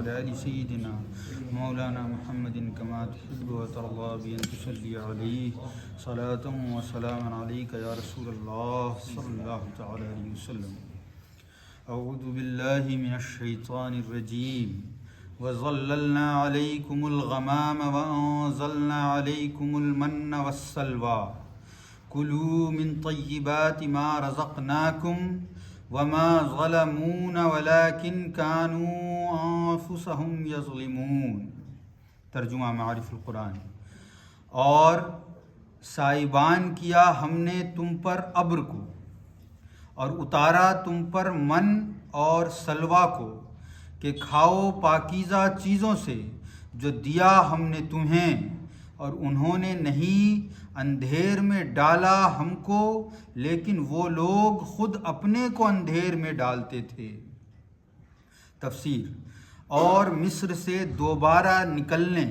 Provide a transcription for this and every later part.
وعلى آل سيدنا مولانا محمد كما تحب وترضى بأن تصلي عليه صلاة وسلاما عليك يا رسول الله صلى الله تعالى عليه وسلم. أعوذ بالله من الشيطان الرجيم. وظللنا عليكم الغمام وأنزلنا عليكم المن والسلوى كلوا من طيبات ما رزقناكم وما ظلمونا ولكن كانوا أنفسهم يظلمون. ترجمہ معارف القرآن. اور سائبان کیا ہم نے تم پر ابر کو اور اتارا تم پر من اور سلوا کو کہ کھاؤ پاکیزہ چیزوں سے جو دیا ہم نے تمہیں، اور انہوں نے نہیں اندھیر میں ڈالا ہم کو لیکن وہ لوگ خود اپنے کو اندھیر میں ڈالتے تھے. تفسیر. اور مصر سے دوبارہ نکلنے،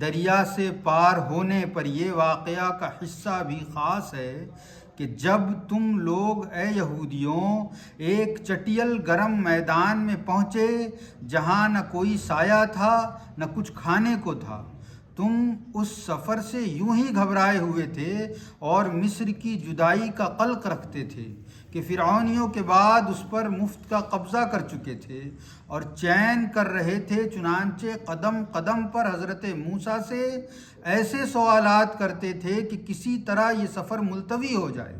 دریا سے پار ہونے پر یہ واقعہ کا حصہ بھی خاص ہے کہ جب تم لوگ اے یہودیوں ایک چٹیل گرم میدان میں پہنچے جہاں نہ کوئی سایہ تھا نہ کچھ کھانے کو تھا، تم اس سفر سے یوں ہی گھبرائے ہوئے تھے اور مصر کی جدائی کا قلق رکھتے تھے کہ فرعونیوں کے بعد اس پر مفت کا قبضہ کر چکے تھے اور چین کر رہے تھے. چنانچہ قدم قدم پر حضرت موسیٰ سے ایسے سوالات کرتے تھے کہ کسی طرح یہ سفر ملتوی ہو جائے.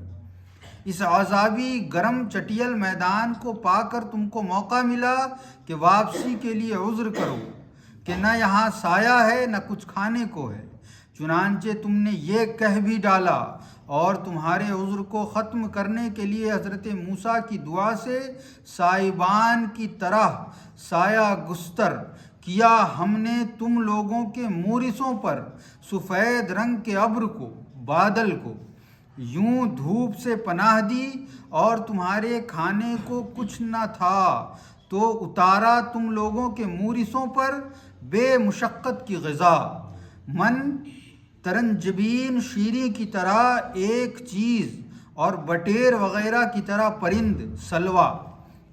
اس عذابی گرم چٹیل میدان کو پا کر تم کو موقع ملا کہ واپسی کے لیے عذر کرو کہ نہ یہاں سایہ ہے نہ کچھ کھانے کو ہے. چنانچہ تم نے یہ کہہ بھی ڈالا اور تمہارے عذر کو ختم کرنے کے لیے حضرت موسیٰ کی دعا سے سائبان کی طرح سایہ گستر کیا ہم نے تم لوگوں کے مورثوں پر سفید رنگ کے ابر کو، بادل کو یوں دھوپ سے پناہ دی اور تمہارے کھانے کو کچھ نہ تھا تو اتارا تم لوگوں کے مورثوں پر بے مشقت کی غذا، من، ترنجبین شیریں کی طرح ایک چیز اور بٹیر وغیرہ کی طرح پرند سلوا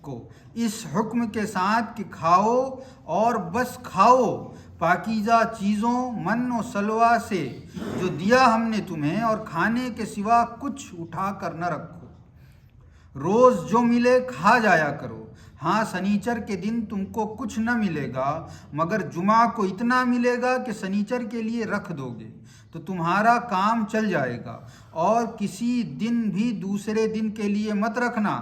کو، اس حکم کے ساتھ کہ کھاؤ اور بس کھاؤ پاکیزہ چیزوں من و سلوا سے جو دیا ہم نے تمہیں، اور کھانے کے سوا کچھ اٹھا کر نہ رکھو. روز جو ملے کھا جایا کرو. ہاں سنیچر کے دن تم کو کچھ نہ ملے گا مگر جمعہ کو اتنا ملے گا کہ سنیچر کے لیے رکھ دو گے تو تمہارا کام چل جائے گا. اور کسی دن بھی دوسرے دن کے لیے مت رکھنا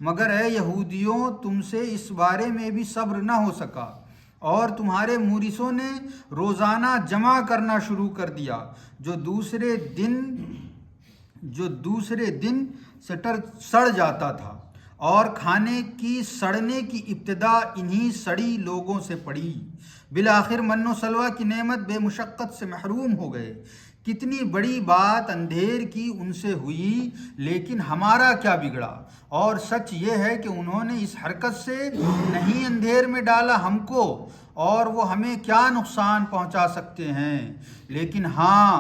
مگر اے یہودیوں تم سے اس بارے میں بھی صبر نہ ہو سکا اور تمہارے مورثوں نے روزانہ جمع کرنا شروع کر دیا جو دوسرے دن سڑ جاتا تھا، اور کھانے کی سڑنے کی ابتدا انہی سڑی لوگوں سے پڑی. بالآخر من و سلوہ کی نعمت بے مشقت سے محروم ہو گئے. کتنی بڑی بات اندھیر کی ان سے ہوئی لیکن ہمارا کیا بگڑا. اور سچ یہ ہے کہ انہوں نے اس حرکت سے نہیں اندھیر میں ڈالا ہم کو، اور وہ ہمیں کیا نقصان پہنچا سکتے ہیں. لیکن ہاں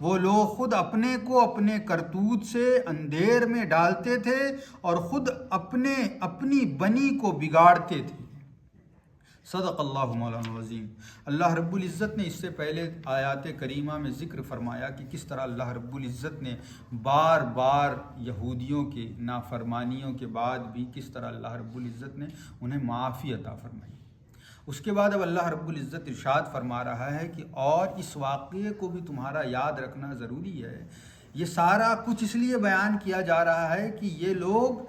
وہ لوگ خود اپنے کو اپنے کرتوت سے اندھیر میں ڈالتے تھے اور خود اپنی بنی کو بگاڑتے تھے. صدق اللہ مولانا العظیم. اللہ رب العزت نے اس سے پہلے آیات کریمہ میں ذکر فرمایا کہ کس طرح اللہ رب العزت نے بار بار یہودیوں کے نافرمانیوں کے بعد بھی کس طرح اللہ رب العزت نے انہیں معافی عطا فرمائی. اس کے بعد اب اللہ رب العزت ارشاد فرما رہا ہے کہ اور اس واقعے کو بھی تمہارا یاد رکھنا ضروری ہے. یہ سارا کچھ اس لیے بیان کیا جا رہا ہے کہ یہ لوگ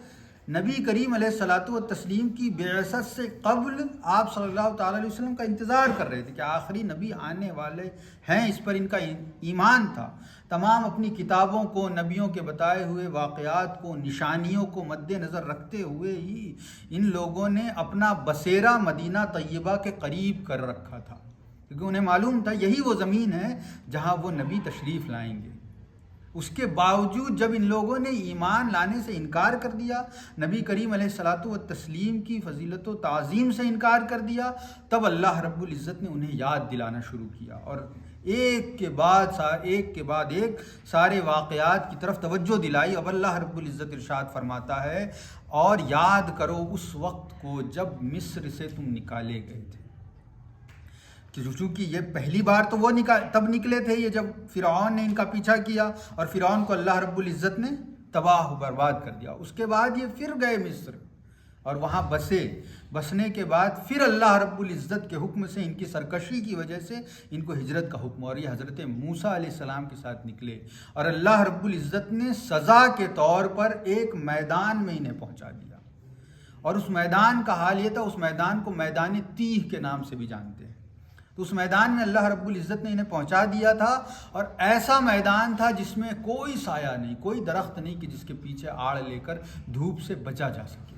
نبی کریم علیہ الصلاۃ والتسلیم کی بعثت سے قبل آپ صلی اللہ تعالیٰ علیہ وسلم کا انتظار کر رہے تھے کہ آخری نبی آنے والے ہیں، اس پر ان کا ایمان تھا. تمام اپنی کتابوں کو، نبیوں کے بتائے ہوئے واقعات کو، نشانیوں کو مد نظر رکھتے ہوئے ہی ان لوگوں نے اپنا بسیرا مدینہ طیبہ کے قریب کر رکھا تھا، کیونکہ انہیں معلوم تھا یہی وہ زمین ہے جہاں وہ نبی تشریف لائیں گے. اس کے باوجود جب ان لوگوں نے ایمان لانے سے انکار کر دیا، نبی کریم علیہ الصلاۃ والتسلیم کی فضیلت و تعظیم سے انکار کر دیا، تب اللہ رب العزت نے انہیں یاد دلانا شروع کیا اور ایک کے بعد ایک سارے واقعات کی طرف توجہ دلائی. اب اللہ رب العزت ارشاد فرماتا ہے اور یاد کرو اس وقت کو جب مصر سے تم نکالے گئے تھے. چونکہ یہ پہلی بار تو وہ تب نکلے تھے یہ جب فرعون نے ان کا پیچھا کیا اور فرعون کو اللہ رب العزت نے تباہ و برباد کر دیا. اس کے بعد یہ پھر گئے مصر اور وہاں بسنے کے بعد پھر اللہ رب العزت کے حکم سے ان کی سرکشی کی وجہ سے ان کو ہجرت کا حکم, اور یہ حضرت موسیٰ علیہ السلام کے ساتھ نکلے اور اللہ رب العزت نے سزا کے طور پر ایک میدان میں انہیں پہنچا دیا. اور اس میدان کا حال یہ تھا, اس میدان کو میدان تیہ کے نام سے بھی جانتے ہیں. تو اس میدان میں اللہ رب العزت نے انہیں پہنچا دیا تھا, اور ایسا میدان تھا جس میں کوئی سایہ نہیں, کوئی درخت نہیں کہ جس کے پیچھے آڑ لے کر دھوپ سے بچا جا سکے,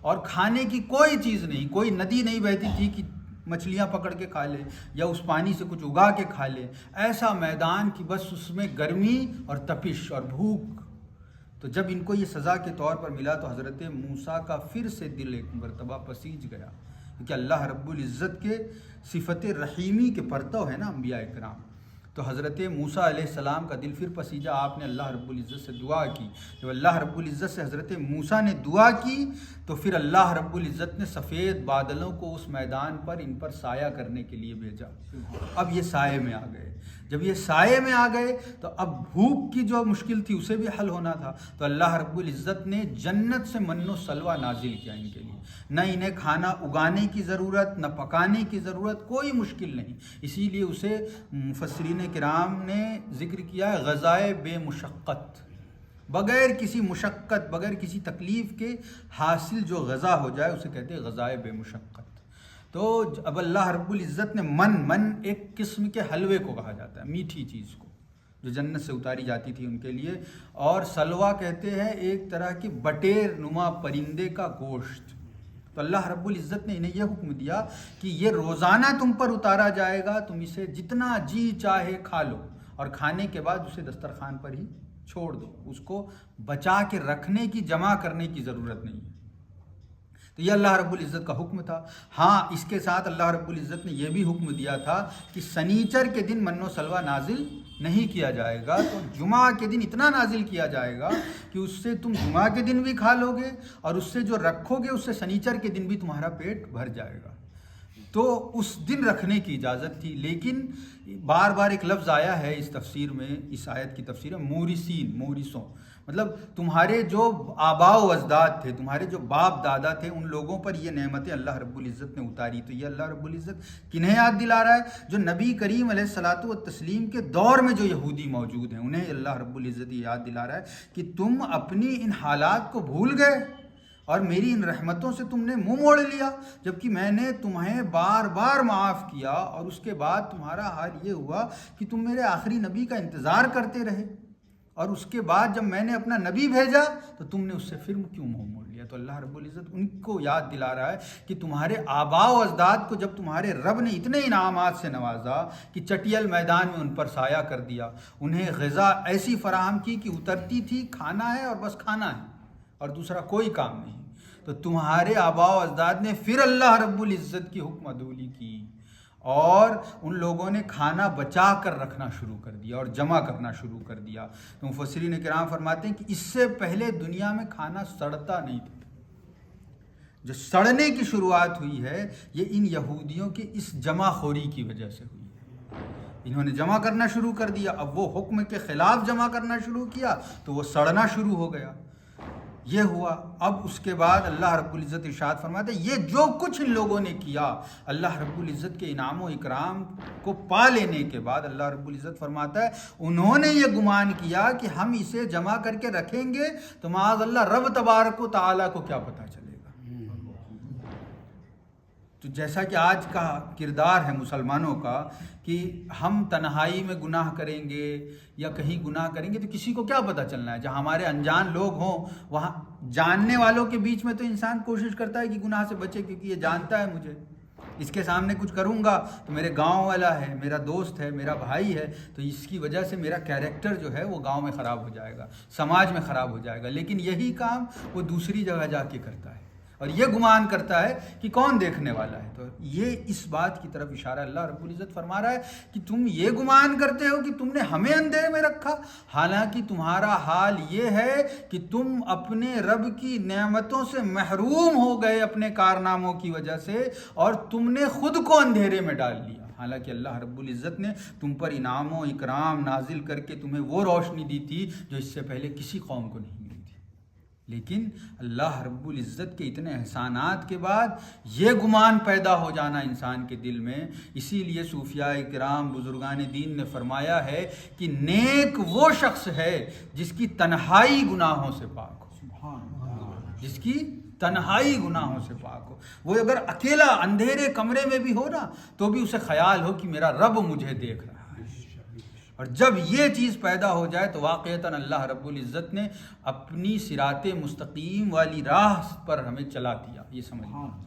اور کھانے کی کوئی چیز نہیں, کوئی ندی نہیں بہتی تھی کہ مچھلیاں پکڑ کے کھا لے یا اس پانی سے کچھ اگا کے کھا لے. ایسا میدان کہ بس اس میں گرمی اور تپش اور بھوک. تو جب ان کو یہ سزا کے طور پر ملا تو حضرت موسیٰ کا پھر سے دل ایک مرتبہ پسیج گیا, کیونکہ اللہ رب العزت کے صفت رحیمی کے پرتو ہے نا انبیاء اکرام. تو حضرت موسیٰ علیہ السلام کا دل پھر پسیجا. آپ نے اللہ رب العزت سے دعا کی. جب اللہ رب العزت سے حضرت موسیٰ نے دعا کی تو پھر اللہ رب العزت نے سفید بادلوں کو اس میدان پر ان پر سایہ کرنے کے لیے بھیجا. اب یہ سائے میں آ گئے. جب یہ سائے میں آ گئے تو اب بھوک کی جو مشکل تھی اسے بھی حل ہونا تھا. تو اللہ رب العزت نے جنت سے من و سلوہ نازل کیا ان کے لیے. نہ انہیں کھانا اگانے کی ضرورت, نہ پکانے کی ضرورت, کوئی مشکل نہیں. اسی لیے اسے مفسرین کرام نے ذکر کیا ہے غذائے بے مشقت, بغیر کسی مشقت, بغیر کسی تکلیف کے حاصل جو غذا ہو جائے اسے کہتے ہیں غذائے بے مشقت. تو اب اللہ رب العزت نے من ایک قسم کے حلوے کو کہا جاتا ہے, میٹھی چیز کو جو جنت سے اتاری جاتی تھی ان کے لیے, اور سلوا کہتے ہیں ایک طرح کی بٹیر نما پرندے کا گوشت. تو اللہ رب العزت نے انہیں یہ حکم دیا کہ یہ روزانہ تم پر اتارا جائے گا, تم اسے جتنا جی چاہے کھا لو, اور کھانے کے بعد اسے دسترخوان پر ہی چھوڑ دو, اس کو بچا کے رکھنے کی, جمع کرنے کی ضرورت نہیں ہے. تو یہ اللہ رب العزت کا حکم تھا. ہاں, اس کے ساتھ اللہ رب العزت نے یہ بھی حکم دیا تھا کہ سنیچر کے دن من و سلوہ نازل نہیں کیا جائے گا, تو جمعہ کے دن اتنا نازل کیا جائے گا کہ اس سے تم جمعہ کے دن بھی کھا لو گے, اور اس سے جو رکھو گے اس سے سنیچر کے دن بھی تمہارا پیٹ بھر جائے گا. تو اس دن رکھنے کی اجازت تھی. لیکن بار بار ایک لفظ آیا ہے اس تفسیر میں, اس آیت کی تفسیر میں, مورثین, مورثوں, مطلب تمہارے جو آباء و اجداد تھے, تمہارے جو باپ دادا تھے, ان لوگوں پر یہ نعمتیں اللہ رب العزت نے اتاری. تو یہ اللہ رب العزت کنہیں یاد دلا رہا ہے؟ جو نبی کریم علیہ الصلاۃ والتسلیم کے دور میں جو یہودی موجود ہیں, انہیں اللہ رب العزت یہ یاد دلا رہا ہے کہ تم اپنی ان حالات کو بھول گئے اور میری ان رحمتوں سے تم نے منہ موڑ لیا, جبکہ میں نے تمہیں بار بار معاف کیا, اور اس کے بعد تمہارا حال یہ ہوا کہ تم میرے آخری نبی کا انتظار کرتے رہے, اور اس کے بعد جب میں نے اپنا نبی بھیجا تو تم نے اس سے پھر کیوں منہ موڑ لیا. تو اللہ رب العزت ان کو یاد دلا رہا ہے کہ تمہارے آباء و اجداد کو جب تمہارے رب نے اتنے انعامات سے نوازا کہ چٹیل میدان میں ان پر سایہ کر دیا, انہیں غذا ایسی فراہم کی کہ اترتی تھی, کھانا ہے اور بس کھانا ہے اور دوسرا کوئی کام نہیں, تو تمہارے آباء و اجداد نے پھر اللہ رب العزت کی حکم عدولی کی, اور ان لوگوں نے کھانا بچا کر رکھنا شروع کر دیا اور جمع کرنا شروع کر دیا. تو مفسرین کرام فرماتے ہیں کہ اس سے پہلے دنیا میں کھانا سڑتا نہیں تھا. جو سڑنے کی شروعات ہوئی ہے یہ ان یہودیوں کی اس جمع خوری کی وجہ سے ہوئی ہے. انہوں نے جمع کرنا شروع کر دیا, اب وہ حکم کے خلاف جمع کرنا شروع کیا تو وہ سڑنا شروع ہو گیا. یہ ہوا. اب اس کے بعد اللہ رب العزت ارشاد فرماتے ہیں یہ جو کچھ ان لوگوں نے کیا, اللہ رب العزت کے انعام و اکرام کو پا لینے کے بعد اللہ رب العزت فرماتا ہے انہوں نے یہ گمان کیا کہ ہم اسے جمع کر کے رکھیں گے تو معاذ اللہ رب تبارک و تعالیٰ کو کیا پتہ چلے گا. تو جیسا کہ آج کا کردار ہے مسلمانوں کا کہ ہم تنہائی میں گناہ کریں گے یا کہیں گناہ کریں گے تو کسی کو کیا پتہ چلنا ہے. جہاں ہمارے انجان لوگ ہوں وہاں جاننے والوں کے بیچ میں تو انسان کوشش کرتا ہے کہ گناہ سے بچے, کیونکہ یہ جانتا ہے مجھے, اس کے سامنے کچھ کروں گا تو میرے گاؤں والا ہے, میرا دوست ہے, میرا بھائی ہے, تو اس کی وجہ سے میرا کیریکٹر جو ہے وہ گاؤں میں خراب ہو جائے گا, سماج میں خراب ہو جائے گا. لیکن یہی کام وہ دوسری جگہ جا کے کرتا ہے, اور یہ گمان کرتا ہے کہ کون دیکھنے والا ہے۔ تو یہ اس بات کی طرف اشارہ اللہ رب العزت فرما رہا ہے کہ تم یہ گمان کرتے ہو کہ تم نے ہمیں اندھیرے میں رکھا، حالانکہ تمہارا حال یہ ہے کہ تم اپنے رب کی نعمتوں سے محروم ہو گئے اپنے کارناموں کی وجہ سے، اور تم نے خود کو اندھیرے میں ڈال لیا، حالانکہ اللہ رب العزت نے تم پر انعام و اکرام نازل کر کے تمہیں وہ روشنی دی تھی جو اس سے پہلے کسی قوم کو نہیں ملی تھی۔ لیکن اللہ رب العزت کے اتنے احسانات کے بعد یہ گمان پیدا ہو جانا انسان کے دل میں، اسی لیے صوفیاء کرام بزرگان دین نے فرمایا ہے کہ نیک وہ شخص ہے جس کی تنہائی گناہوں سے پاک ہو، جس کی تنہائی گناہوں سے پاک ہو۔ وہ اگر اکیلا اندھیرے کمرے میں بھی ہو نا تو بھی اسے خیال ہو کہ میرا رب مجھے دیکھ رہا ہے، اور جب یہ چیز پیدا ہو جائے تو واقعتاً اللہ رب العزت نے اپنی صراط مستقیم والی راہ پر ہمیں چلا دیا، یہ سمجھیں۔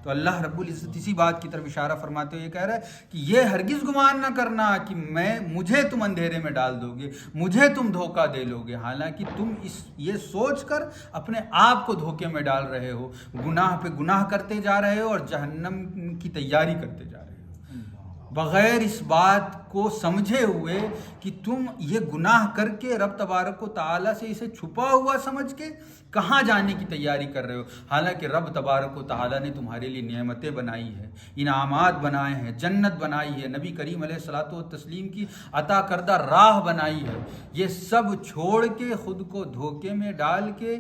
تو اللہ رب العزت اسی بات کی طرف اشارہ فرماتے ہوئے یہ کہہ رہا ہے کہ یہ ہرگز گمان نہ کرنا کہ مجھے تم اندھیرے میں ڈال دو گے، مجھے تم دھوکہ دے لو گے، حالانکہ تم یہ سوچ کر اپنے آپ کو دھوکے میں ڈال رہے ہو، گناہ پہ گناہ کرتے جا رہے ہو اور جہنم کی تیاری کرتے جا رہے ہو، بغیر اس بات کو سمجھے ہوئے کہ تم یہ گناہ کر کے رب تبارک و تعالیٰ سے اسے چھپا ہوا سمجھ کے کہاں جانے کی تیاری کر رہے ہو، حالانکہ رب تبارک و تعالیٰ نے تمہارے لیے نعمتیں بنائی ہیں، انعامات بنائے ہیں، جنت بنائی ہے، نبی کریم علیہ الصلوۃ والتسلیم کی عطا کردہ راہ بنائی ہے، یہ سب چھوڑ کے خود کو دھوکے میں ڈال کے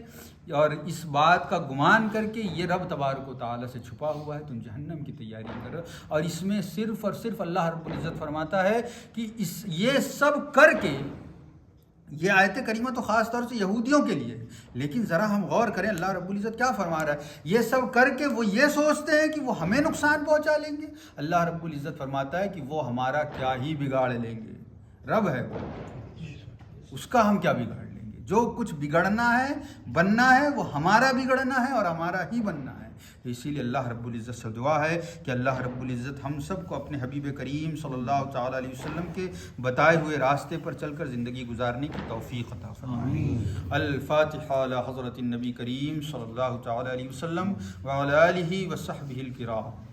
اور اس بات کا گمان کر کے یہ رب تبارک و تعالیٰ سے چھپا ہوا ہے، تم جہنم کی تیاری کر رہے ہو۔ اور اس میں صرف اور صرف اللہ رب العزت فرماتا ہے کہ یہ سب کر کے، یہ آیت کریمہ تو خاص طور سے یہودیوں کے لیے، لیکن ذرا ہم غور کریں اللہ رب العزت کیا فرما رہا ہے۔ یہ سب کر کے وہ یہ سوچتے ہیں کہ وہ ہمیں نقصان پہنچا لیں گے، اللہ رب العزت فرماتا ہے کہ وہ ہمارا کیا ہی بگاڑ لیں گے، رب ہے وہ، اس کا ہم کیا بگاڑ لیں گے، جو کچھ بگڑنا ہے بننا ہے وہ ہمارا بگڑنا ہے اور ہمارا ہی بننا ہے۔ تو اسی لیے اللہ رب العزت سے دعا ہے کہ اللہ رب العزت ہم سب کو اپنے حبیب کریم صلی اللہ تعالیٰ علیہ وسلم کے بتائے ہوئے راستے پر چل کر زندگی گزارنے کی توفیق عطا فرمائے۔ الفاتحہ علی حضرت النبی کریم صلی اللہ تعالیٰ علیہ وسلم وعلی آلہ وصحبہ الکرام۔